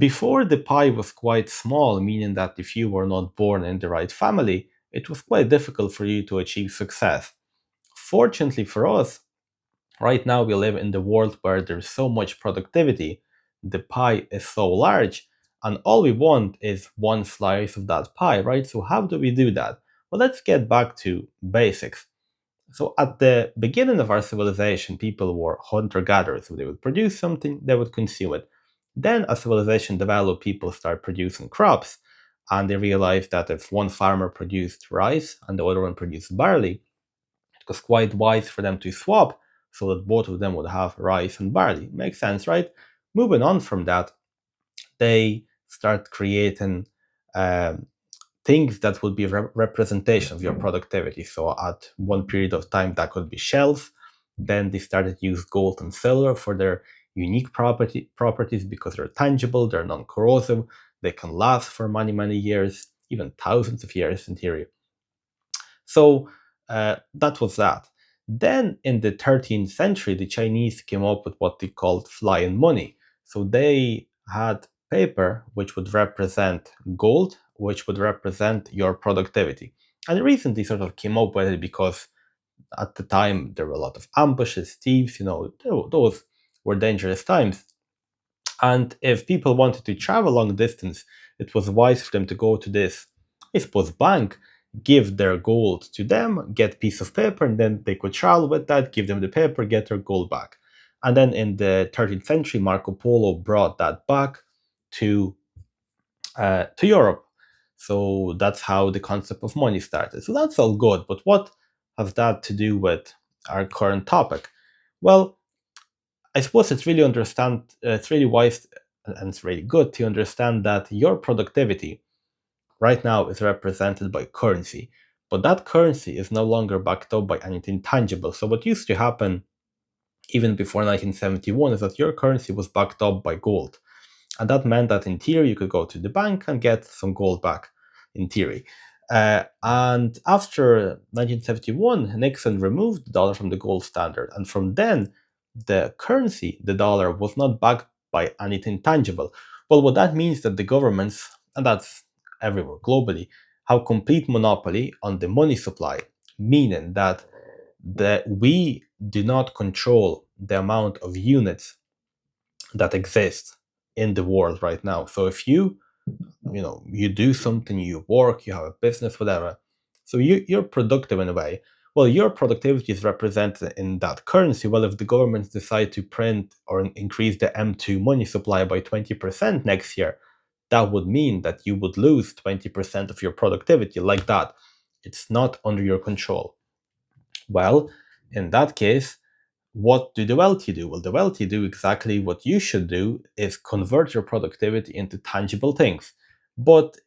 Before, the pie was quite small, meaning that if you were not born in the right family, it was quite difficult for you to achieve success. Fortunately for us, right now we live in the world where there's so much productivity, the pie is so large, and all we want is one slice of that pie, right? So, how do we do that? Well, let's get back to basics. So, at the beginning of our civilization, people were hunter gatherers. So they would produce something, they would consume it. Then, as civilization developed, people started producing crops, and they realized that if one farmer produced rice and the other one produced barley, it was quite wise for them to swap so that both of them would have rice and barley. Makes sense, right? Moving on from that, they start creating um, things that would be representation of your productivity. So at one period of time, that could be shells. Then they started to use gold and silver for their unique properties because they're tangible, they're non-corrosive, they can last for many, many years, even thousands of years in theory. So that was that. Then in the 13th century, the Chinese came up with what they called flying money. So they had paper which would represent gold, which would represent your productivity. And the reason they sort of came up with it because at the time there were a lot of ambushes, thieves, those were dangerous times. And if people wanted to travel long distance, it was wise for them to go to this, I suppose, bank, give their gold to them, get a piece of paper, and then they could travel with that, give them the paper, get their gold back. And then in the 13th century, Marco Polo brought that back to Europe. So that's how the concept of money started. So that's all good. But what has that to do with our current topic? Well, I suppose it's really wise and it's really good to understand that your productivity right now is represented by currency, but that currency is no longer backed up by anything tangible. So what used to happen even before 1971 is that your currency was backed up by gold. And that meant that in theory you could go to the bank and get some gold back, in theory. And after 1971, Nixon removed the dollar from the gold standard. And from then, the currency, the dollar, was not backed by anything tangible. Well, what that means that the governments, and that's everywhere globally, have complete monopoly on the money supply, meaning that we do not control the amount of units that exist in the world right now. So if you do something, you work, you have a business, whatever, so you're productive in a way. Well, your productivity is represented in that currency. Well, if the governments decide to print or increase the M2 money supply by 20% next year, that would mean that you would lose 20% of your productivity like that. It's not under your control. Well, in that case, what do the wealthy do? Well, the wealthy do exactly what you should do, is convert your productivity into tangible things. But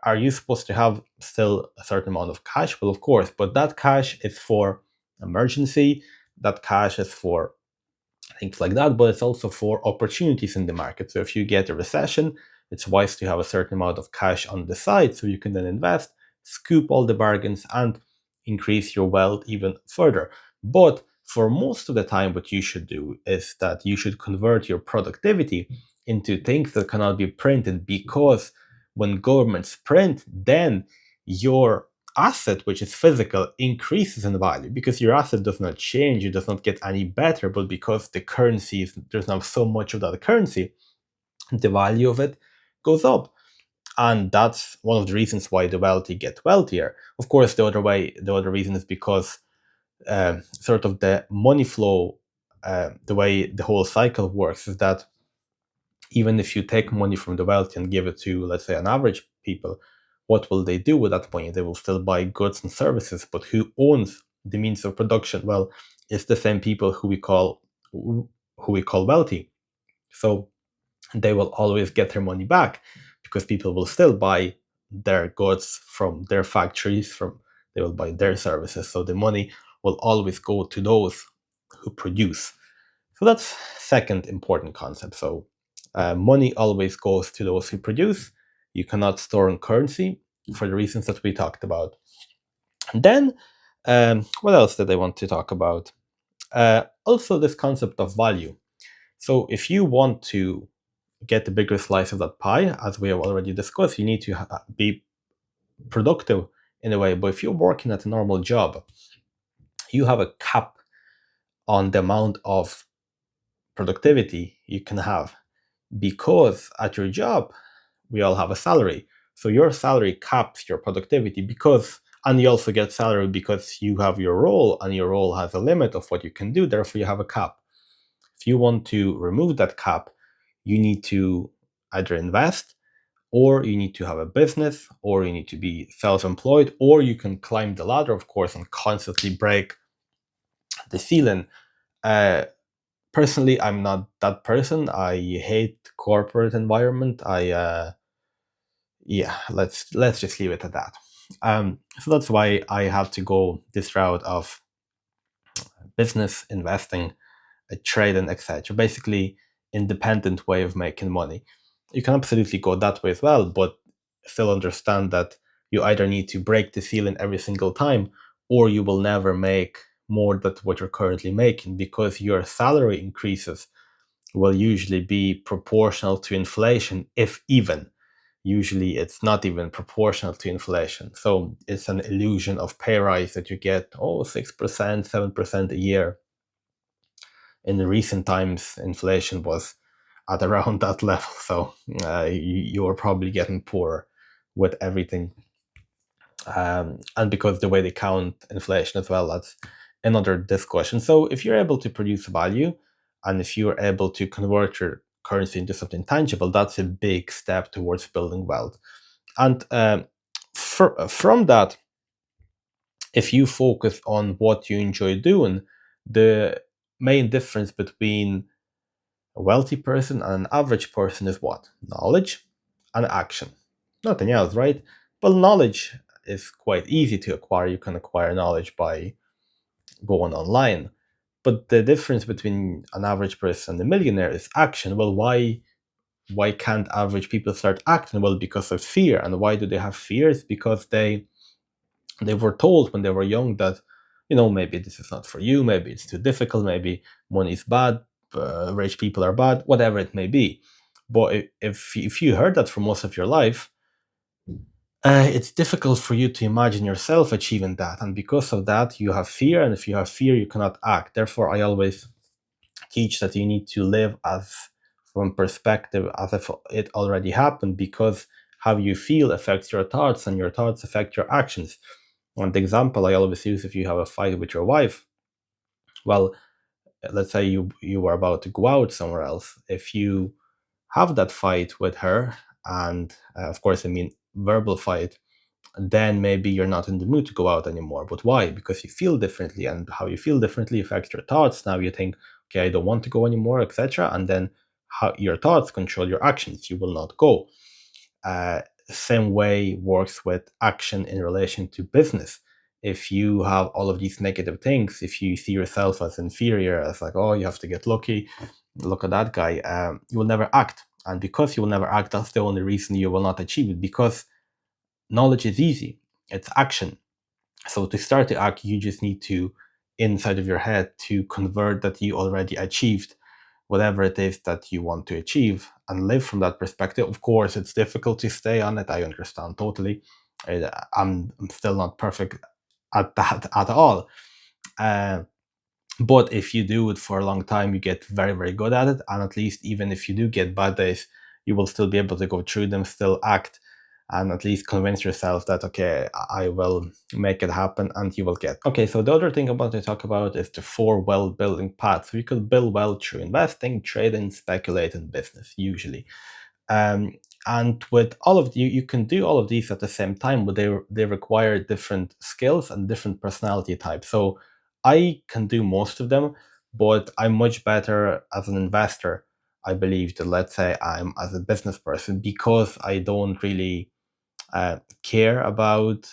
are you supposed to have still a certain amount of cash? Well, of course, but that cash is for emergency, that cash is for things like that, but it's also for opportunities in the market. So if you get a recession, it's wise to have a certain amount of cash on the side so you can then invest, scoop all the bargains, and increase your wealth even further. But for most of the time, what you should do is that you should convert your productivity into things that cannot be printed, because when governments print, then your asset, which is physical, increases in value because your asset does not change, it does not get any better, but because the currency there's now so much of that currency, the value of it goes up. And that's one of the reasons why the wealthy get wealthier. Of course, the other reason is because sort of the money flow, the way the whole cycle works is that even if you take money from the wealthy and give it to, let's say, an average people, what will they do with that money? They will still buy goods and services, but who owns the means of production? Well, it's the same people who we call wealthy. So they will always get their money back because people will still buy their goods from their factories, from they will buy their services. So the money will always go to those who produce. So that's second important concept. So money always goes to those who produce. You cannot store in currency for the reasons that we talked about. And then, what else did I want to talk about? Also, this concept of value. So if you want to get the bigger slice of that pie, as we have already discussed, you need to be productive in a way. But if you're working at a normal job, you have a cap on the amount of productivity you can have, because at your job we all have a salary. So your salary caps your productivity, because, and you also get salary because you have your role, and your role has a limit of what you can do, therefore you have a cap. If you want to remove that cap, you need to either invest, or you need to have a business, or you need to be self-employed, or you can climb the ladder, of course, and constantly break the ceiling. Personally, I'm not that person. I hate corporate environment. Yeah, let's just leave it at that. So that's why I had to go this route of business, investing, trading, etc. Basically, independent way of making money. You can absolutely go that way as well, but still understand that you either need to break the ceiling every single time, or you will never make more than what you're currently making, because your salary increases will usually be proportional to inflation, if even. Usually it's not even proportional to inflation. So it's an illusion of pay rise that you get, 6%, 7% a year. In the recent times, inflation was at around that level. So you are probably getting poorer with everything. And because the way they count inflation as well, that's another discussion. So if you're able to produce value, and if you're able to convert your currency into something tangible, that's a big step towards building wealth. And from that, if you focus on what you enjoy doing, the main difference between a wealthy person and an average person is what? Knowledge and action. Nothing else, right? Well, knowledge is quite easy to acquire. You can acquire knowledge by going online. But the difference between an average person and a millionaire is action. Well, why can't average people start acting? Well, because of fear. And why do they have fears? Because they were told when they were young that, maybe this is not for you, maybe it's too difficult, maybe money is bad, rich people are bad, whatever it may be. But if you heard that for most of your life, it's difficult for you to imagine yourself achieving that. And because of that, you have fear. And if you have fear, you cannot act. Therefore, I always teach that you need to live as from perspective as if it already happened, because how you feel affects your thoughts, and your thoughts affect your actions. And the example I always use, if you have a fight with your wife, well, let's say you are about to go out somewhere else. If you have that fight with her, and of course I mean verbal fight, then maybe you're not in the mood to go out anymore. But why? Because you feel differently, and how you feel differently affects your thoughts. Now you think, okay, I don't want to go anymore, etc. And then how your thoughts control your actions. You will not go. Uh, Same way works with action in relation to business. If you have all of these negative things, if you see yourself as inferior, as like, oh, you have to get lucky, look at that guy, you will never act. And because you will never act, that's the only reason you will not achieve it, because knowledge is easy, it's action. So to start to act, you just need to, inside of your head, to convert that you already achieved whatever it is that you want to achieve, and live from that perspective. Of course, it's difficult to stay on it. I understand totally. I'm still not perfect at that at all. Uh, but if you do it for a long time, you get very, very good at it. And at least, even if you do get bad days, you will still be able to go through them, still act, and at least convince yourself that, okay, I will make it happen, and you will get. Okay, so the other thing I want to talk about is the 4 wealth building paths. So you could build wealth through investing, trading, speculating, business, usually. Um, and with all of you can do all of these at the same time, but they require different skills and different personality types. So I can do most of them, but I'm much better as an investor, I believe, than, let's say, I'm as a business person, because I don't really care about,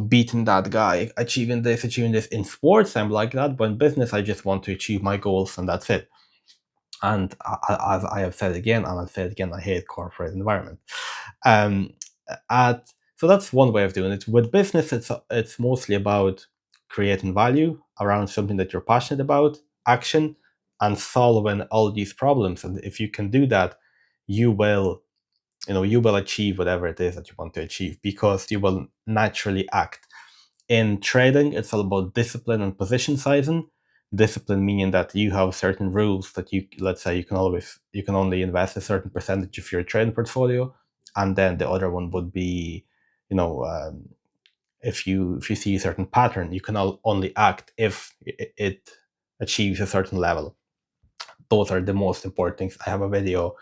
beating that guy, achieving this, achieving this. In sports, I'm like that, but in business, I just want to achieve my goals, and that's it. And as I have said again, and I'll say it again, I hate corporate environment. Um, at So that's one way of doing it. With business, it's mostly about creating value around something that you're passionate about, action, and solving all these problems. And if you can do that, you will, you will achieve whatever it is that you want to achieve because you will naturally act. In trading, it's all about discipline and position sizing. Discipline meaning that you have certain rules that let's say, you can only invest a certain percentage of your trading portfolio, and then the other one would be, you know, if you see a certain pattern, you can only act if it achieves a certain level. Those are the most important things. I have a video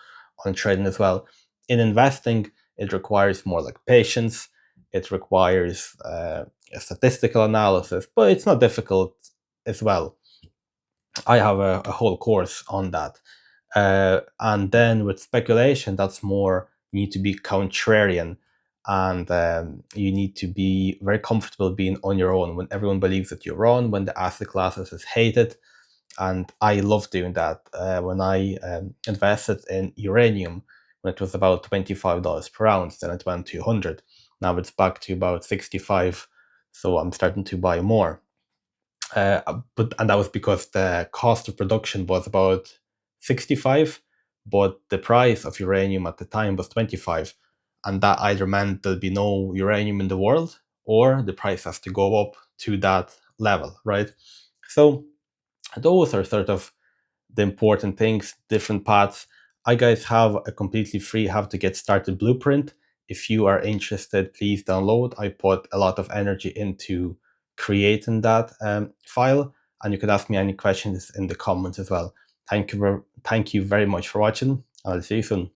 on trading as well. In investing, it requires more like patience. It requires a statistical analysis, but it's not difficult as well. I have a whole course on that. And then with speculation, that's more, you need to be contrarian, and you need to be very comfortable being on your own when everyone believes that you're wrong, when the asset classes is hated. And I love doing that. When I invested in uranium, when it was about $25 per ounce, then it went to 100. Now it's back to about 65, so I'm starting to buy more. And that was because the cost of production was about 65, but the price of uranium at the time was 25, and that either meant there'll be no uranium in the world, or the price has to go up to that level, right? So those are sort of the important things, different paths. I guys have a completely free how to get started blueprint. If you are interested, please download. I put a lot of energy into creating that file, and you could ask me any questions in the comments as well. Thank you very much for watching. I'll see you soon.